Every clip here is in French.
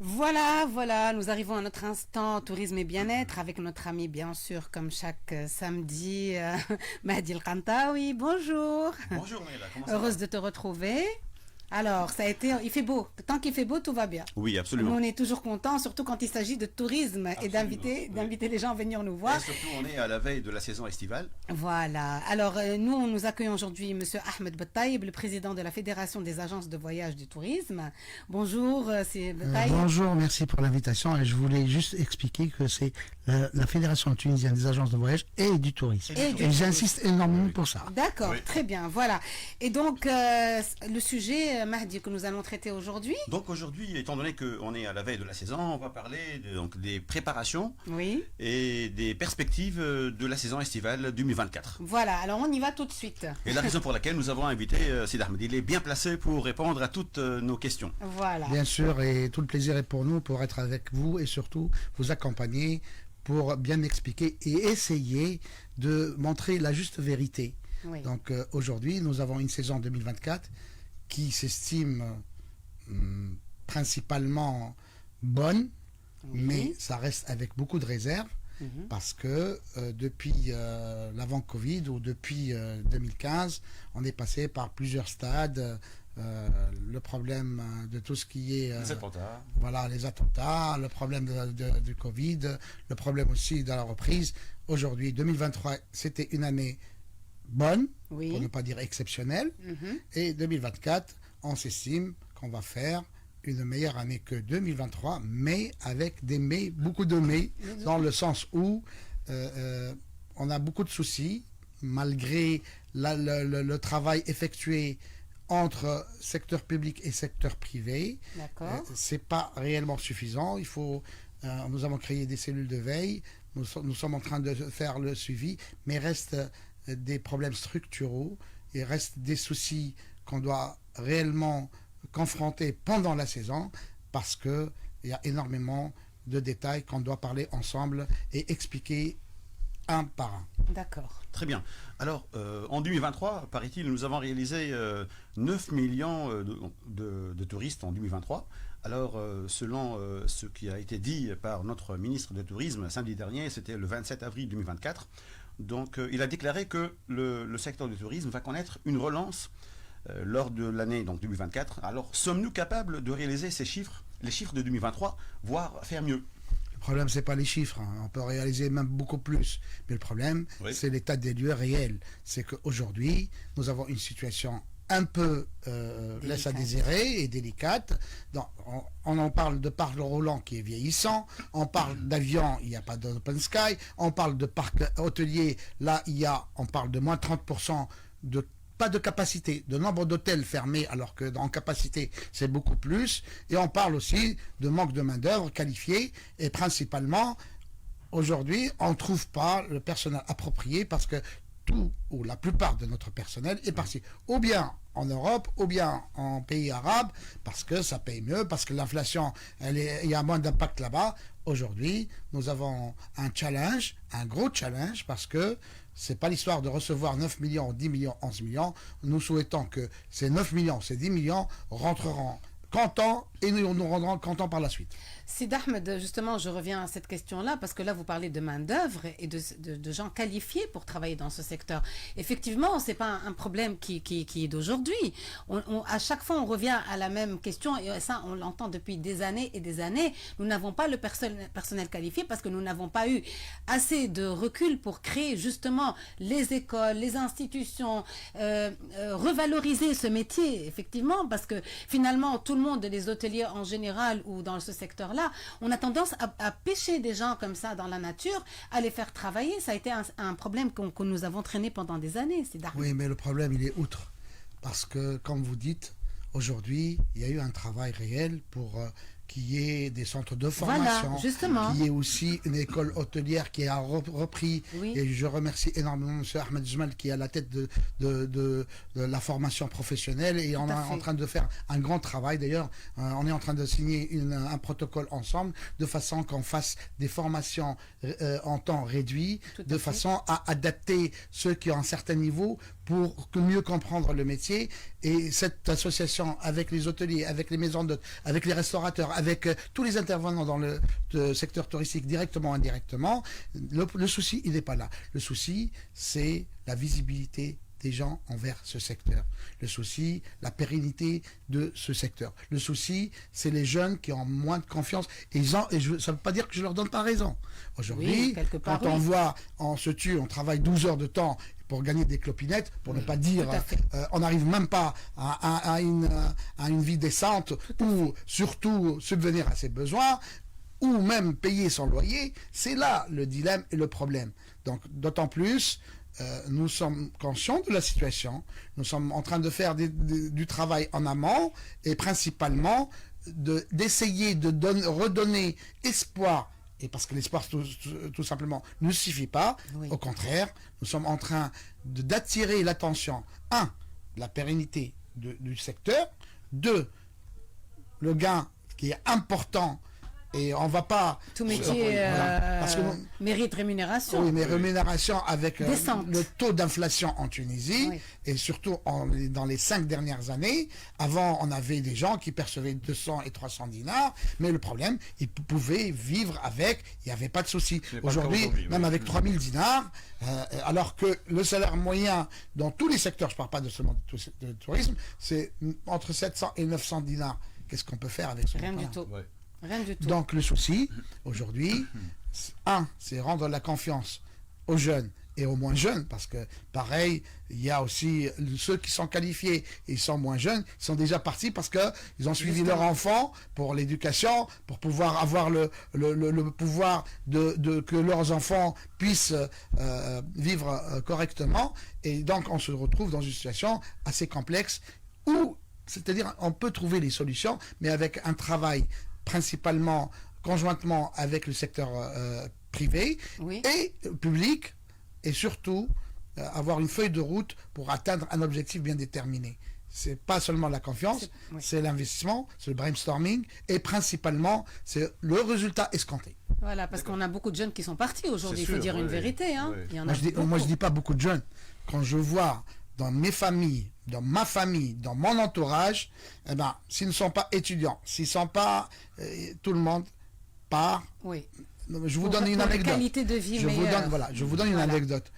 Voilà, nous arrivons à notre instant tourisme et bien-être avec notre ami, bien sûr, comme chaque samedi, Mahdi El-Kantaoui. Bonjour. Bonjour Naila, comment ça va? Heureuse de te retrouver. Alors, ça a été, il fait beau. Tant qu'il fait beau, tout va bien. Oui, Nous, absolument. on est toujours contents, surtout quand il s'agit de tourisme et Absolument, d'inviter les gens à venir nous Et voir. surtout, on est à la veille de la saison estivale. Voilà. Alors, nous accueillons aujourd'hui Monsieur Ahmed Bettaïb, le président de la Fédération des agences de voyage du tourisme. Bonjour, c'est Bettaïb. Bonjour, merci pour l'invitation. Et je voulais juste expliquer que c'est la Fédération tunisienne des agences de voyage et du tourisme. Et j'insiste énormément pour ça. D'accord, Oui. très bien, voilà. Et donc, le sujet, Mahdi, que nous allons traiter aujourd'hui. Donc aujourd'hui, étant donné qu'on est à la veille de la saison, on va parler donc, des préparations Oui. et des perspectives de la saison estivale 2024. Voilà, alors on y va tout de suite. Et la raison pour laquelle nous avons invité Sid Ahmed, il est bien placé pour répondre à toutes nos questions. Voilà. Bien sûr, et tout le plaisir est pour nous, pour être avec vous et surtout vous accompagner pour bien expliquer et essayer de montrer la juste vérité. Oui. Donc aujourd'hui, nous avons une saison 2024 qui s'estime principalement bonne, Oui. mais ça reste avec beaucoup de réserves. Mhm. Parce que depuis l'avant-Covid ou depuis 2015, on est passé par plusieurs stades. Le problème de tout ce qui est Les attentats. voilà, les attentats, le problème du Covid, le problème aussi de la reprise. Aujourd'hui, 2023, c'était une année bonne, Oui. pour ne pas dire exceptionnelle. Mhm. Et 2024, on s'estime qu'on va faire une meilleure année que 2023, mais avec des mais, beaucoup de mais, dans le sens où on a beaucoup de soucis, malgré le travail effectué entre secteur public et secteur privé. D'accord. C'est pas réellement suffisant. Il faut, nous avons créé des cellules de veille. Nous sommes en train de faire le suivi, mais reste des problèmes structuraux. Il reste des soucis qu'on doit réellement confronter pendant la saison, parce que il y a énormément de détails qu'on doit parler ensemble et expliquer un par un. D'accord. Très bien. Alors, en 2023, paraît-il, nous avons réalisé 9 millions de touristes en 2023. Alors, selon ce qui a été dit par notre ministre de Tourisme samedi dernier, c'était le 27 avril 2024. Donc, il a déclaré que le secteur du tourisme va connaître une relance lors de l'année donc 2024. Alors, sommes-nous capables de réaliser ces chiffres, les chiffres de 2023, voire faire mieux? Le problème, c'est pas les chiffres, hein. On peut réaliser même beaucoup plus. Mais le problème, Oui. c'est l'état des lieux réel. C'est qu'aujourd'hui, nous avons une situation un peu laisse à désirer et délicate. Donc, on en parle de parc roulant qui est vieillissant, on parle d'avion, il n'y a pas d'open sky, on parle de parc hôtelier, là, on parle de moins 30% de pas de capacité, de nombre d'hôtels fermés, alors que en capacité, c'est beaucoup plus. Et on parle aussi de manque de main-d'œuvre qualifiée, et principalement, aujourd'hui, on ne trouve pas le personnel approprié, parce que tout ou la plupart de notre personnel est parti ou bien en Europe ou bien en pays arabes, parce que ça paye mieux, parce que l'inflation, il y a moins d'impact là-bas. Aujourd'hui, nous avons un challenge, un gros challenge, parce que c'est pas l'histoire de recevoir 9 millions, 10 millions, 11 millions. Nous souhaitons que ces 9 millions, ces 10 millions rentreront contents et nous rendrons contents par la suite. Sid Ahmed, justement, je reviens à cette question-là, parce que là, vous parlez de main-d'œuvre et de gens qualifiés pour travailler dans ce secteur. Effectivement, ce n'est pas un problème qui est d'aujourd'hui. À chaque fois, on revient à la même question, et ça, on l'entend depuis des années et des années. Nous n'avons pas le personnel qualifié parce que nous n'avons pas eu assez de recul pour créer justement les écoles, les institutions, revaloriser ce métier, effectivement, parce que finalement, tout le monde, les hôteliers en général ou dans ce secteur-là, on a tendance à pêcher des gens comme ça dans la nature, à les faire travailler. Ça a été un problème que nous avons traîné pendant des années. Oui, mais le problème, il est outre. Parce que, comme vous dites, aujourd'hui, il y a eu un travail réel pour qu'il y ait des centres de formation, voilà, justement. Qu'il y ait aussi une école hôtelière qui a repris. Oui. Et je remercie énormément M. Ahmed Jmal qui est à la tête de la formation professionnelle. Et on est en train de faire un grand travail. D'ailleurs, on est en train de signer un protocole ensemble de façon qu'on fasse des formations en temps réduit, de façon à adapter ceux qui ont un certain niveau pour mieux comprendre le métier. Et cette association avec les hôteliers, avec les maisons d'hôtes, avec les restaurateurs, avec tous les intervenants dans le secteur touristique, directement ou indirectement. Le souci, il n'est pas là. Le souci, c'est la visibilité des gens envers ce secteur. Le souci, la pérennité de ce secteur. Le souci, c'est les jeunes qui ont moins de confiance. Et ça ne veut pas dire que je leur donne pas raison. Aujourd'hui, quand on voit, on se tue, on travaille 12 heures de temps pour gagner des clopinettes, pour ne pas dire, on n'arrive même pas à une vie décente, ou surtout subvenir à ses besoins, ou même payer son loyer. C'est là le dilemme et le problème. Donc, d'autant plus, nous sommes conscients de la situation, nous sommes en train de faire du travail en amont et principalement d'essayer de redonner espoir, et parce que l'espoir tout simplement ne suffit pas, au contraire, nous sommes en train d'attirer l'attention, de la pérennité du secteur, 2, le gain qui est important. Et on ne va pas... Tout métier parce que mérite rémunération. Oui, mais rémunération avec le taux d'inflation en Tunisie, et surtout dans les 5 dernières années. Avant, on avait des gens qui percevaient 200 et 300 dinars, mais le problème, ils pouvaient vivre avec, il n'y avait pas de souci. Aujourd'hui, même avec 3000 dinars, alors que le salaire moyen dans tous les secteurs, je ne parle pas seulement de tourisme, c'est entre 700 et 900 dinars. Qu'est-ce qu'on peut faire avec ce Rien du tout. Rien du tout. Donc le souci, aujourd'hui, c'est rendre la confiance aux jeunes et aux moins jeunes, parce que pareil, il y a aussi ceux qui sont qualifiés et ils sont moins jeunes, ils sont déjà partis parce qu'ils ont suivi leur enfant pour l'éducation, pour pouvoir avoir le pouvoir que leurs enfants puissent vivre correctement. Et donc on se retrouve dans une situation assez complexe où, c'est-à-dire, on peut trouver les solutions, mais avec un travail principalement conjointement avec le secteur privé et public, et surtout avoir une feuille de route pour atteindre un objectif bien déterminé. C'est pas seulement la confiance, c'est l'investissement, c'est le brainstorming, et principalement c'est le résultat escompté. Voilà, parce qu'on a beaucoup de jeunes qui sont partis aujourd'hui, il faut dire une vérité. Hein. Il y en a moi je dis pas beaucoup de jeunes. Quand je vois dans mes familles, dans ma famille, dans mon entourage, eh ben, s'ils ne sont pas étudiants, s'ils ne sont pas... tout le monde part. Oui. Je vous donne une anecdote. Qualité de vie je vous donne une anecdote.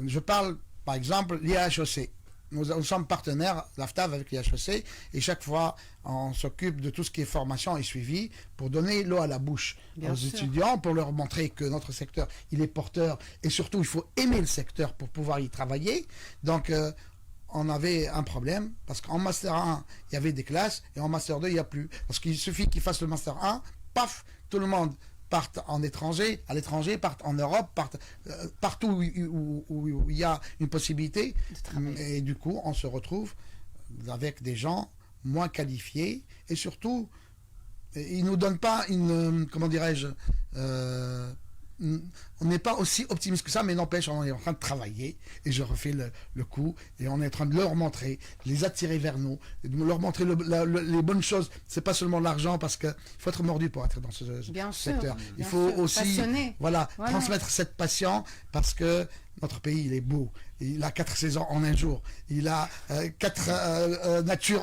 Je parle, par exemple, l'IHEC. Nous sommes partenaires, l'AFTAV, avec l'IHEC, et chaque fois, on s'occupe de tout ce qui est formation et suivi pour donner l'eau à la bouche aux étudiants, pour leur montrer que notre secteur, il est porteur, et surtout, il faut aimer le secteur pour pouvoir y travailler. Donc, on avait un problème, parce qu'en Master 1, il y avait des classes, et en Master 2, il n'y a plus. Parce qu'il suffit qu'ils fassent le Master 1, paf, tout le monde partent à l'étranger, partent en Europe, partent partout où il y a une possibilité. Et du coup, on se retrouve avec des gens moins qualifiés, et surtout, ils ne nous donnent pas une, comment dirais-je, on n'est pas aussi optimiste que ça, mais n'empêche, on est en train de travailler, et je refais le coup, et on est en train de leur montrer, les attirer vers nous, leur montrer les bonnes choses. C'est pas seulement l'argent, parce qu'il faut être mordu pour être dans ce secteur. Il faut aussi transmettre cette passion, parce que notre pays, il est beau. Il a 4 saisons en un jour. Il a 4 natures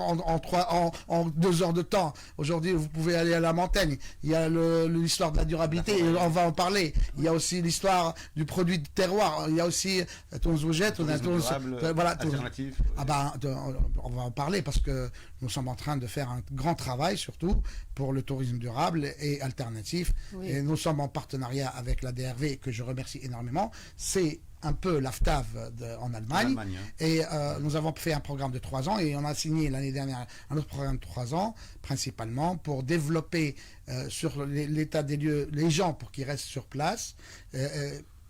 en 2 heures de temps. Aujourd'hui, vous pouvez aller à la montagne. Il y a l'histoire de la durabilité, et on va en parler. Il y a aussi l'histoire du produit de terroir. Il y a aussi ton zoujette, alternatif. On va en parler, parce que nous sommes en train de faire un grand travail, surtout pour le tourisme durable et alternatif. Et nous sommes en partenariat avec la DRV, que je remercie énormément. C'est un peu l'AFTAV en Allemagne. Et nous avons fait un programme de 3 ans, et on a signé l'année dernière un autre programme de 3 ans, principalement pour développer sur l'état des lieux les gens pour qu'ils restent sur place,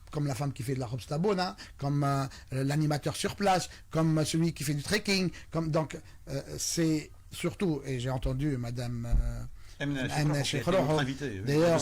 comme la femme qui fait de la robe stabona, comme l'animateur sur place, comme celui qui fait du trekking. Donc c'est surtout, et j'ai entendu Madame... D'ailleurs,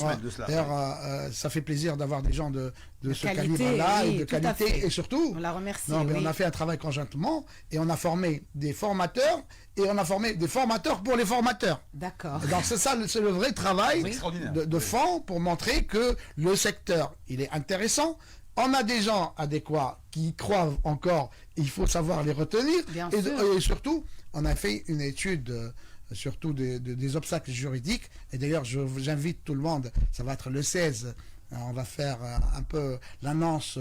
ça fait plaisir d'avoir des gens de ce calibre-là, et de qualité, et surtout, on la remercie. On a fait un travail conjointement, et on a formé des formateurs, et on a formé des formateurs pour les formateurs. D'accord. Donc c'est le vrai travail de fond, pour montrer que le secteur, il est intéressant. On a des gens adéquats qui y croient encore, il faut savoir les retenir. Et surtout, on a fait une étude surtout des obstacles juridiques. Et d'ailleurs, j'invite tout le monde, ça va être le 16, on va faire un peu l'annonce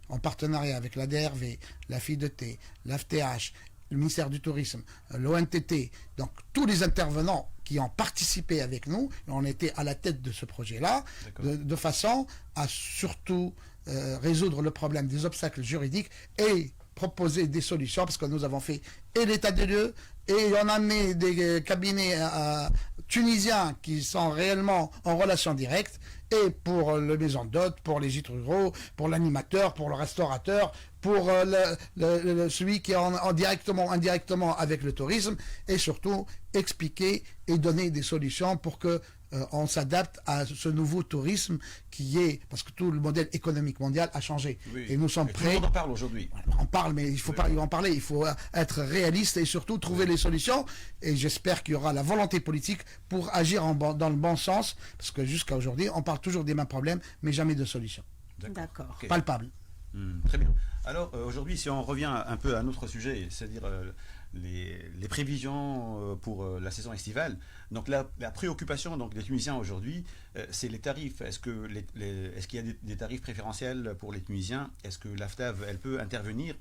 en partenariat avec la DRV, la FIDT, l'AFTH, le ministère du Tourisme, l'ONTT, donc tous les intervenants qui ont participé avec nous, on était à la tête de ce projet-là, de façon à surtout résoudre le problème des obstacles juridiques et proposer des solutions, parce que nous avons fait et l'état des lieux, et on a mis des cabinets tunisiens qui sont réellement en relation directe, et pour le maison d'hôtes, pour les gîtes ruraux, pour l'animateur, pour le restaurateur, pour celui qui est directement, indirectement avec le tourisme, et surtout expliquer et donner des solutions pour que on s'adapte à ce nouveau tourisme qui est, parce que tout le modèle économique mondial a changé. Oui. Et nous sommes prêts. Tout le monde en parle aujourd'hui. On parle, mais il faut pas en parler. Il faut être réaliste et surtout trouver les solutions. Et j'espère qu'il y aura la volonté politique pour agir dans le bon sens, parce que jusqu'à aujourd'hui, on parle toujours des mêmes problèmes, mais jamais de solutions. D'accord. Okay. Palpables. Très bien. Alors aujourd'hui, si on revient un peu à un autre sujet, c'est-à-dire les prévisions pour la saison estivale, donc la préoccupation donc, des Tunisiens aujourd'hui, c'est les tarifs. Est-ce qu'il y a des tarifs préférentiels pour les Tunisiens? Est-ce que l'AFTAV, elle peut intervenir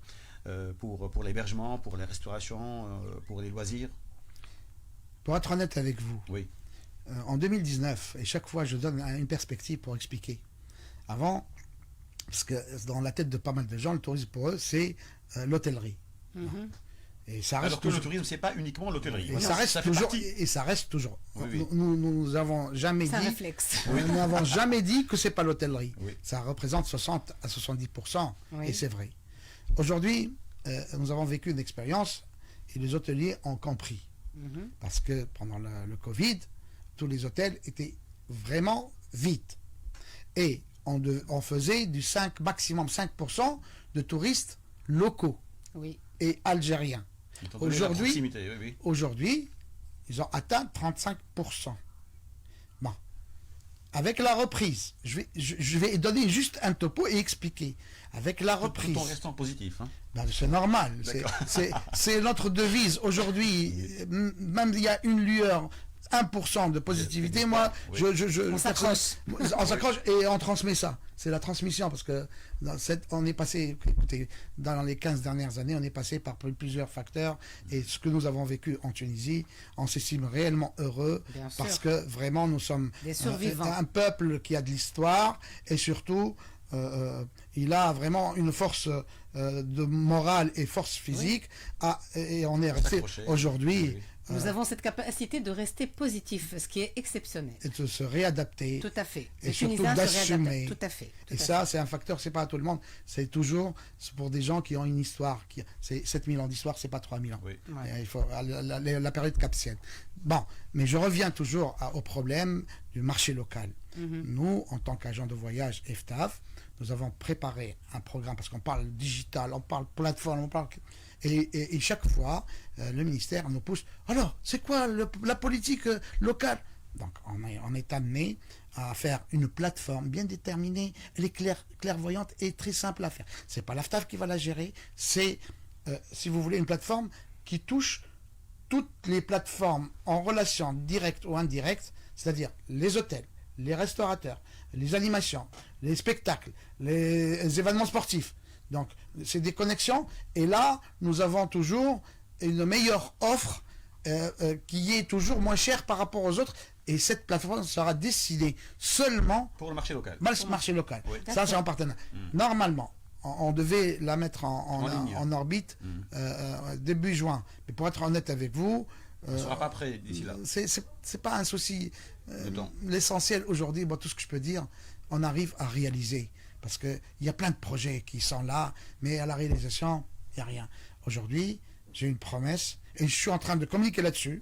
pour l'hébergement, pour la restauration, pour les loisirs? Pour être honnête avec vous, oui. En 2019, et chaque fois je donne une perspective pour expliquer. Avant, parce que dans la tête de pas mal de gens, le tourisme pour eux, c'est l'hôtellerie. Mm-hmm. Et ça reste alors que le tourisme, c'est pas uniquement l'hôtellerie. Et, ça reste toujours. Oui. Nous n'avons jamais dit. Un réflexe. Nous n'avons jamais dit que c'est pas l'hôtellerie. Oui. Ça représente 60 à 70%. Oui. Et c'est vrai. Aujourd'hui, nous avons vécu une expérience et les hôteliers ont compris. Mm-hmm. Parce que pendant le Covid, tous les hôtels étaient vraiment vides. Et on faisait du maximum 5% de touristes locaux et algériens. Aujourd'hui, ils ont atteint 35%. Bon. Avec la reprise, je vais donner juste un topo et expliquer. Avec la reprise... Tout en restant positif. Hein. Ben, c'est normal. C'est notre devise. Aujourd'hui, même il y a une lueur... 1% de positivité, moi, on s'accroche. On s'accroche et on transmet ça. C'est la transmission, parce que on est passé, écoutez, dans les 15 dernières années, on est passé par plusieurs facteurs, et ce que nous avons vécu en Tunisie, on s'estime réellement heureux, parce que vraiment, nous sommes un peuple qui a de l'histoire, et surtout, il a vraiment une force de morale et force physique, et on est resté aujourd'hui... Nous avons cette capacité de rester positif, ce qui est exceptionnel. Et de se réadapter. Tout à fait. Et surtout d'assumer. Tout à fait. Et ça, c'est un facteur, c'est pas à tout le monde. C'est toujours pour des gens qui ont une histoire. C'est 7000 ans d'histoire, c'est pas 3000 ans. Oui. Ouais. Il faut la période capsienne. Bon, mais je reviens toujours au problème du marché local. Mm-hmm. Nous, en tant qu'agent de voyage FTAF, nous avons préparé un programme, parce qu'on parle digital, on parle plateforme, on parle... Et chaque fois, le ministère nous pousse. Alors, c'est quoi la politique locale? Donc, on est amené à faire une plateforme bien déterminée. Elle est clairvoyante et très simple à faire. C'est pas l'AFTAF qui va la gérer. C'est, si vous voulez, une plateforme qui touche toutes les plateformes en relation directe ou indirecte, c'est-à-dire les hôtels, les restaurateurs, les animations, les spectacles, les événements sportifs. Donc, c'est des connexions. Et là, nous avons toujours une meilleure offre qui est toujours moins chère par rapport aux autres. Et cette plateforme sera décidée seulement pour le marché local. Marché local. Oui. Ça, c'est en partenariat. Normalement, on devait la mettre en orbite début juin. Mais pour être honnête avec vous... on ne sera pas prêt d'ici là. C'est pas un souci. L'essentiel aujourd'hui, tout ce que je peux dire, on arrive à réaliser. Parce qu'il y a plein de projets qui sont là, mais à la réalisation, il n'y a rien. Aujourd'hui, j'ai une promesse, et je suis en train de communiquer là-dessus,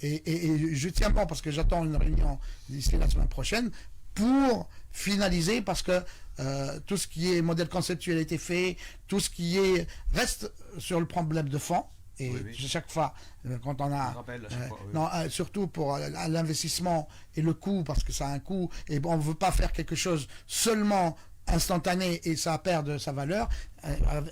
et je tiens bon, parce que j'attends une réunion d'ici la semaine prochaine, pour finaliser, parce que tout ce qui est modèle conceptuel a été fait, tout ce qui est reste sur le problème de fond. Et chaque fois, quand on a... non, surtout pour l'investissement et le coût, parce que ça a un coût, et on ne veut pas faire quelque chose seulement instantané et ça perd sa valeur.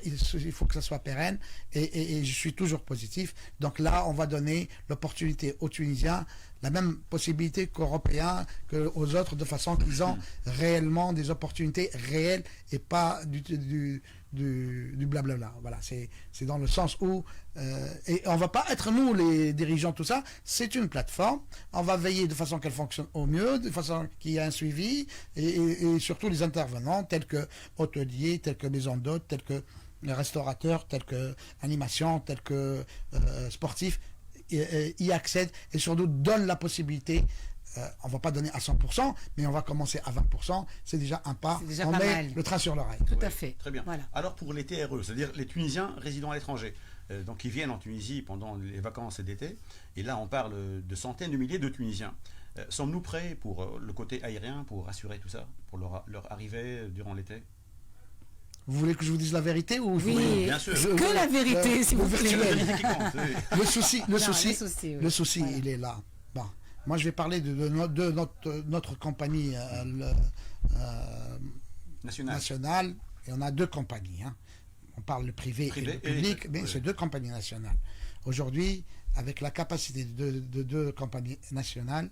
Il faut que ça soit pérenne et je suis toujours positif. Donc là, on va donner l'opportunité aux Tunisiens, la même possibilité qu'aux Européens, qu'aux autres, de façon qu'ils ont réellement des opportunités réelles et pas du blablabla. Voilà, c'est dans le sens où et on va pas être nous les dirigeants, tout ça. C'est une plateforme. On va veiller de façon qu'elle fonctionne au mieux, de façon qu'il y ait un suivi et surtout les intervenants tels que hôteliers, tels que maisons d'hôtes, tels que restaurateurs, tels que animation, tels que sportifs y accèdent et surtout donnent la possibilité. On ne va pas donner à 100%, mais on va commencer à 20%. C'est déjà un pas. Déjà on pas met mal. le train sur l'oreille. Tout Oui, à fait. Très bien. Voilà. Alors pour les TRE, c'est-à-dire les Tunisiens résidant à l'étranger, donc ils viennent en Tunisie pendant les vacances d'été, et là on parle de centaines de milliers de Tunisiens. Sommes-nous prêts pour le côté aérien, pour assurer tout ça, pour leur arrivée durant l'été? Vous voulez que je vous dise la vérité ou Oui, bien sûr. que la vérité, s'il vous plaît. C'est la vérité qui compte. Oui. Le souci, Voilà. il est là. Bon, moi, je vais parler de notre compagnie nationale. Et on a deux compagnies. Hein. On parle le privé et le public, mais c'est deux compagnies nationales. Aujourd'hui, avec la capacité de deux compagnies nationales,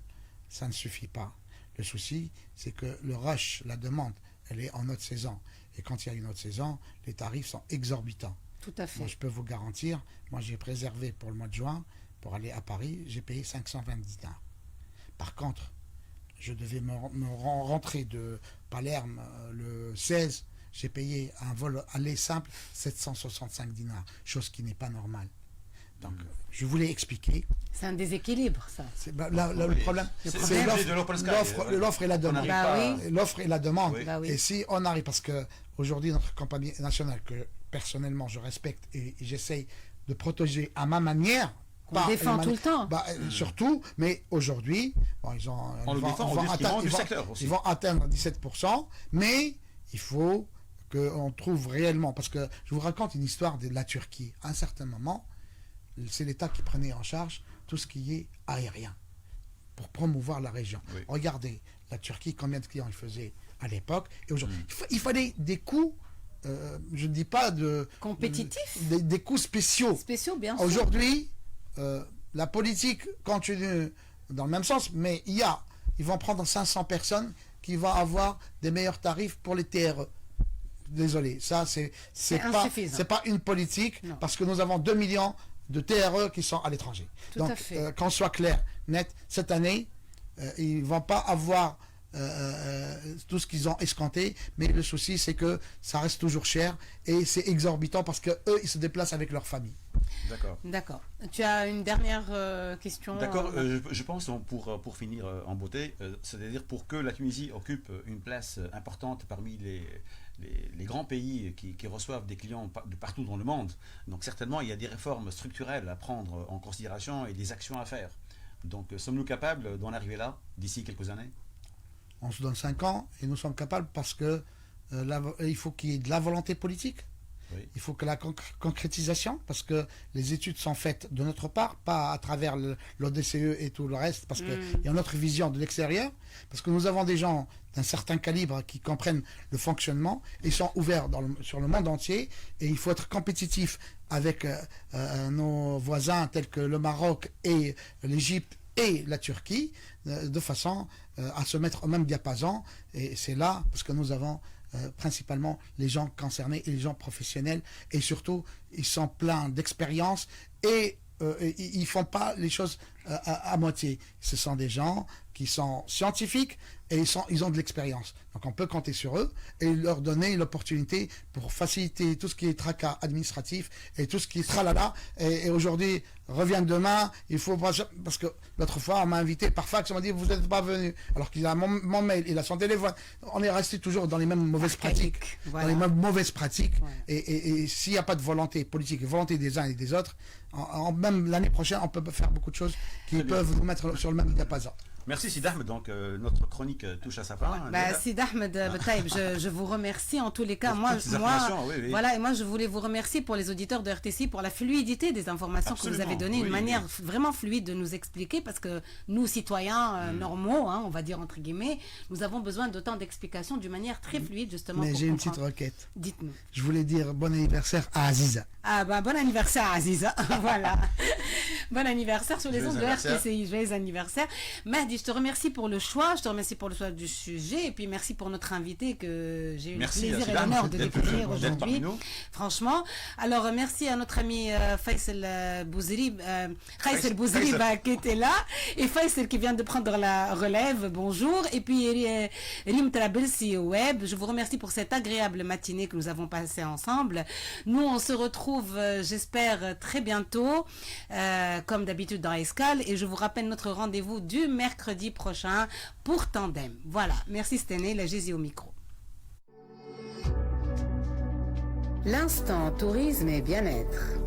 ça ne suffit pas. Le souci, c'est que le rush, la demande, elle est en haute saison. Et quand il y a une haute saison, les tarifs sont exorbitants. Tout à fait. Moi, je peux vous garantir, moi j'ai préservé pour le mois de juin, pour aller à Paris, j'ai payé 520 dinars. Par contre, je devais me rentrer de Palerme le 16, j'ai payé un vol aller simple 765 dinars, chose qui n'est pas normale. Donc, je voulais expliquer. C'est un déséquilibre, ça. Le problème, c'est l'offre et la demande. L'offre et la demande. Oui. Bah oui. Et si on arrive, parce que aujourd'hui notre compagnie nationale, que personnellement je respecte et j'essaye de protéger à ma manière, qu'on défend tout le temps. Surtout, mais aujourd'hui, bon, ils vont atteindre 17%, mais il faut qu'on trouve réellement, parce que je vous raconte une histoire de la Turquie. À un certain moment, c'est l'État qui prenait en charge tout ce qui est aérien pour promouvoir la région. Oui. Regardez, la Turquie, combien de clients il faisait à l'époque et aujourd'hui. Il fallait des coûts, je ne dis pas de... compétitifs. Des coûts spéciaux. Spéciaux, bien sûr. Aujourd'hui, la politique continue dans le même sens, mais ils vont prendre 500 personnes qui vont avoir des meilleurs tarifs pour les TRE. Désolé, ça c'est pas une politique, non. Parce que nous avons 2 millions de TRE qui sont à l'étranger. Donc, qu'on soit clair, net, cette année, ils ne vont pas avoir tout ce qu'ils ont escompté, mais le souci, c'est que ça reste toujours cher et c'est exorbitant parce qu'eux, ils se déplacent avec leur famille. D'accord. Tu as une dernière question? D'accord, je pense, pour finir en beauté, c'est-à-dire pour que la Tunisie occupe une place importante parmi les grands pays qui reçoivent des clients de partout dans le monde. Donc certainement, il y a des réformes structurelles à prendre en considération et des actions à faire. Donc sommes-nous capables d'en arriver là d'ici quelques années? On se donne 5 ans et nous sommes capables parce que il faut qu'il y ait de la volonté politique. Oui. Il faut que la concrétisation, parce que les études sont faites de notre part, pas à travers l'ODCE et tout le reste, parce qu'il y a une autre vision de l'extérieur, parce que nous avons des gens d'un certain calibre qui comprennent le fonctionnement et sont ouverts sur le monde entier, et il faut être compétitif avec nos voisins tels que le Maroc et l'Égypte et la Turquie, de façon à se mettre au même diapason, et c'est là, parce que nous avons principalement les gens concernés et les gens professionnels, et surtout ils sont pleins d'expérience et ils font pas les choses à moitié. Ce sont des gens qui sont scientifiques et ils ont de l'expérience. Donc on peut compter sur eux et leur donner l'opportunité pour faciliter tout ce qui est tracas administratif et tout ce qui est tralala. Et aujourd'hui, revient demain, il faut... Parce que l'autre fois, on m'a invité par fax, on m'a dit, vous n'êtes pas venu. Alors qu'il a mon mail, il a son téléphone. On est resté toujours dans les mêmes mauvaises pratiques. Voilà. Dans les mêmes mauvaises pratiques. Ouais. Et s'il n'y a pas de volonté politique, volonté des uns et des autres, même l'année prochaine, on peut faire beaucoup de choses qui peuvent nous mettre sur le même diapason. Merci Sid Ahmed, donc notre chronique touche à sa fin. Sid Ahmed Betaïb, je vous remercie en tous les cas. Moi, oui. Voilà, et moi je voulais vous remercier pour les auditeurs de RTC, pour la fluidité des informations que vous avez données, une manière vraiment fluide de nous expliquer, parce que nous, citoyens normaux, on va dire entre guillemets, nous avons besoin d'autant d'explications d'une manière très fluide, justement. Mais j'ai une petite requête. Dites-nous. Je voulais dire bon anniversaire à Aziza. Ah bon anniversaire à Aziza, voilà. Bon anniversaire sur les ondes de RTCI, joyeux anniversaire. Mahdi, je te remercie pour le choix, je te remercie pour le choix du sujet, et puis merci pour notre invité que j'ai eu le plaisir et l'honneur de découvrir aujourd'hui. Franchement. Alors merci à notre ami Faisal Bouzri, qui était là, et Faisal qui vient de prendre la relève, bonjour, et puis Rim Trabelsi Web, je vous remercie pour cette agréable matinée que nous avons passée ensemble. Nous, on se retrouve, j'espère, très bientôt, comme d'habitude dans Escale, et je vous rappelle notre rendez-vous du mercredi prochain pour Tandem. Voilà, merci Stené, la Gésie au micro. L'instant tourisme et bien-être.